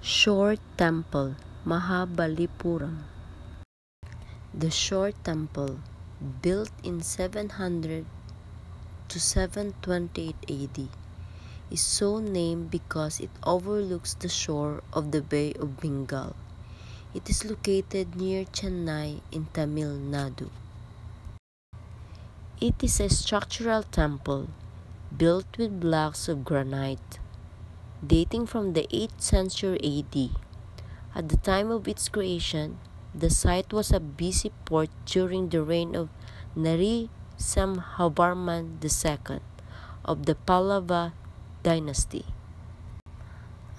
Shore Temple, Mahabalipuram. The Shore Temple, built in 700 to 728 AD, is so named because it overlooks the shore of the Bay of Bengal. It is located near Chennai in Tamil Nadu. It is a structural temple built with blocks of granite, dating from the 8th century AD. At the time of its creation, the site was a busy port during the reign of Narasimhavarman II of the Pallava dynasty.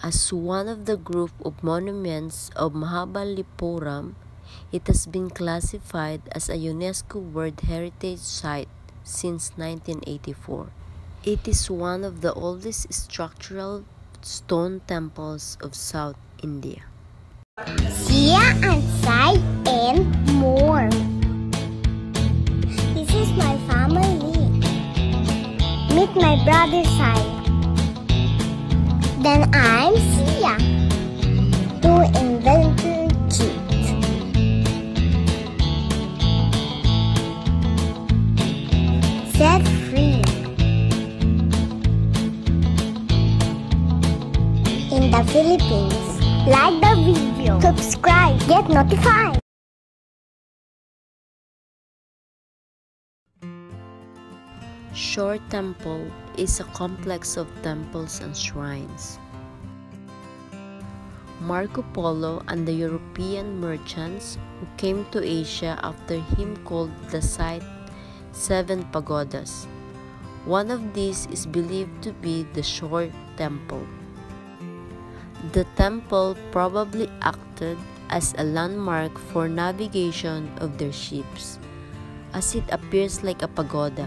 As one of the group of monuments of Mahabalipuram, it has been classified as a UNESCO World Heritage Site since 1984. It is one of the oldest structural stone temples of South India. Sia Sai and more. This is my family. Meet my brother Sai. Then I'm Sia, who invented cheat. Set free. In the Philippines. Like the video, subscribe, get notified. Shore Temple is a complex of temples and shrines. Marco Polo and the European merchants who came to Asia after him called the site 7 pagodas. One of these is believed to be the Shore Temple. The temple probably acted as a landmark for navigation of their ships. As it appears like a pagoda,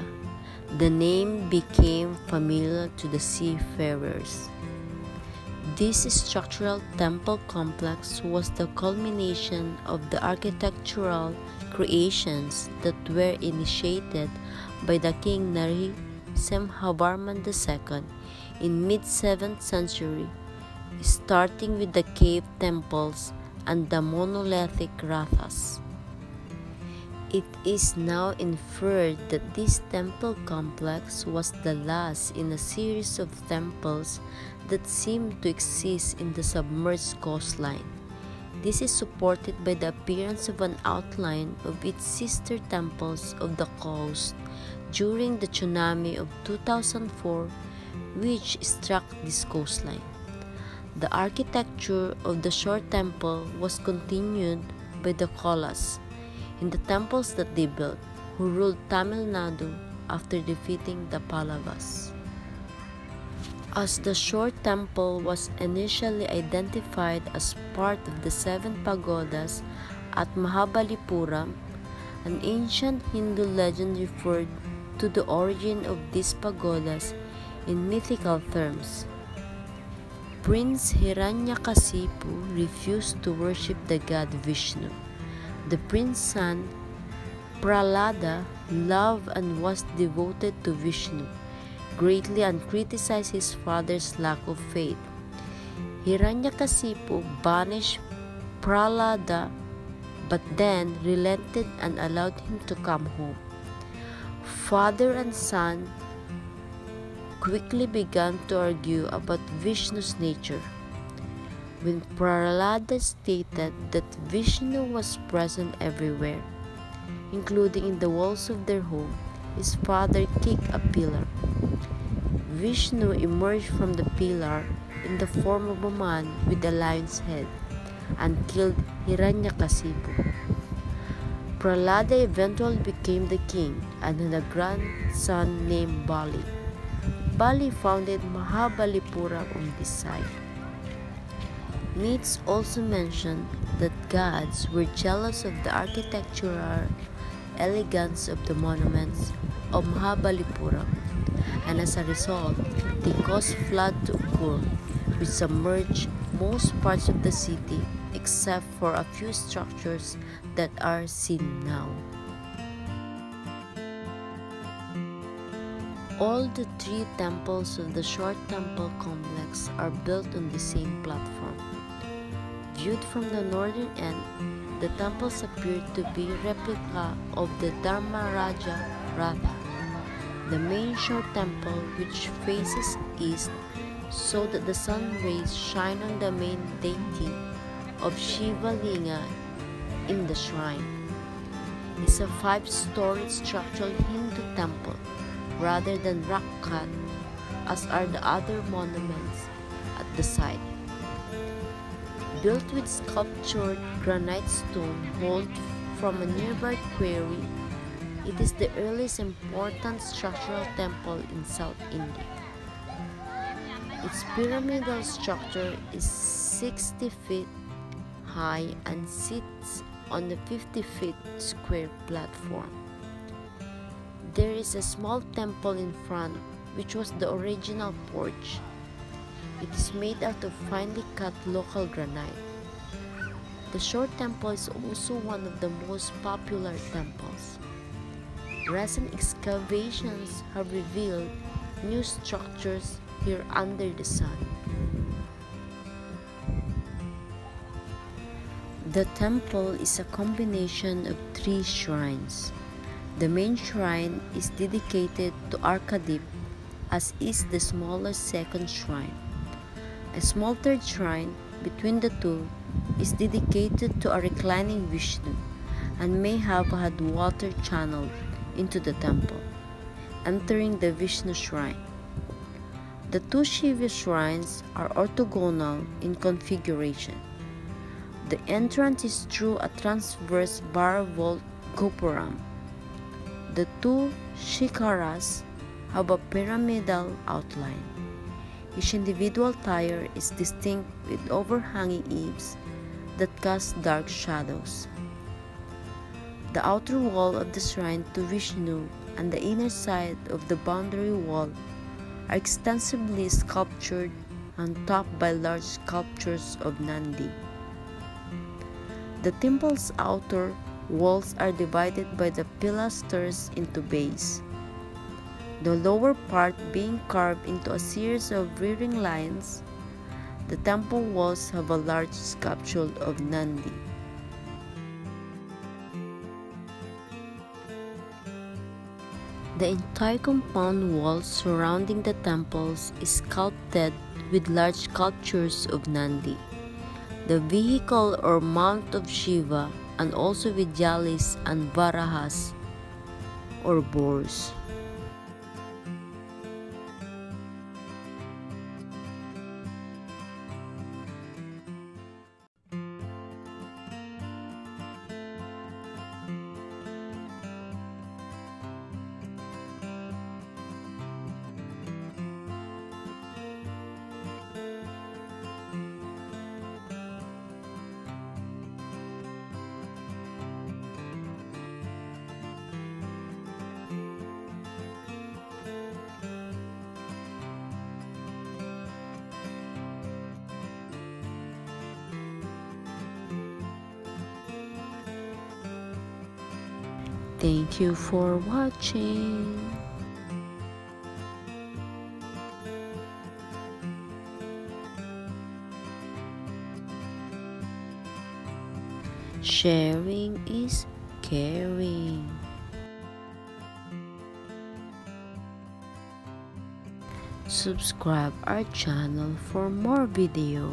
the name became familiar to the seafarers. This structural temple complex was the culmination of the architectural creations that were initiated by the King Narasimhavarman II in mid-7th century, starting with the cave temples and the monolithic rathas. It is now inferred that this temple complex was the last in a series of temples that seem to exist in the submerged coastline. This is supported by the appearance of an outline of its sister temples of the coast during the tsunami of 2004, which struck this coastline. The architecture of the Shore Temple was continued by the Cholas in the temples that they built, who ruled Tamil Nadu after defeating the Pallavas. As the Shore Temple was initially identified as part of the 7 pagodas at Mahabalipuram, an ancient Hindu legend referred to the origin of these pagodas in mythical terms. Prince Hiranyakasipu refused to worship the god Vishnu. The prince's son, Prahlada, loved and was devoted to Vishnu greatly and criticized his father's lack of faith. Hiranyakasipu banished Prahlada but then relented and allowed him to come home. Father and son quickly began to argue about Vishnu's nature. When Prahlada stated that Vishnu was present everywhere, including in the walls of their home, his father kicked a pillar. Vishnu emerged from the pillar in the form of a man with a lion's head and killed Hiranyakasipu. Prahlada eventually became the king and had a grandson named Bali. Bali founded Mahabalipuram on this site. Myths also mention that gods were jealous of the architectural elegance of the monuments of Mahabalipuram, and as a result, they caused flood to occur, which submerged most parts of the city except for a few structures that are seen now. All the 3 temples of the Shore Temple complex are built on the same platform, Viewed from the northern end, the temples appear to be replica of the Dharmaraja Ratha, the main shore temple which faces east so that the sun rays shine on the main deity of Shiva Linga in the shrine. It's a 5-storied structural Hindu temple rather than rock cut as are the other monuments at the site. Built with sculptured granite stone hauled from a nearby quarry, it is the earliest important structural temple in South India. Its pyramidal structure is 60 feet high and sits on a 50-feet square platform. There is a small temple in front, which was the original porch. It is made out of finely cut local granite. The shore temple is also one of the most popular temples. Recent excavations have revealed new structures here under the sun. The temple is a combination of 3 shrines. The main shrine is dedicated to Arkadip, as is the smaller second shrine. A small third shrine between the two is dedicated to a reclining Vishnu and may have had water channeled into the temple, entering the Vishnu shrine. The 2 Shiva shrines are orthogonal in configuration. The entrance is through a transverse bar vault gopuram. The 2 shikharas have a pyramidal outline. Each individual tier is distinct with overhanging eaves that cast dark shadows. The outer wall of the shrine to Vishnu and the inner side of the boundary wall are extensively sculptured and topped by large sculptures of Nandi. The temple's outer walls are divided by the pilasters into bays, the lower part being carved into a series of rearing lions. The temple walls have a large sculpture of Nandi. The entire compound wall surrounding the temples is sculpted with large sculptures of Nandi, the vehicle or mount of Shiva, and also with Yalis and Varahas or boars. Thank you for watching. Sharing is caring. Subscribe our channel for more video.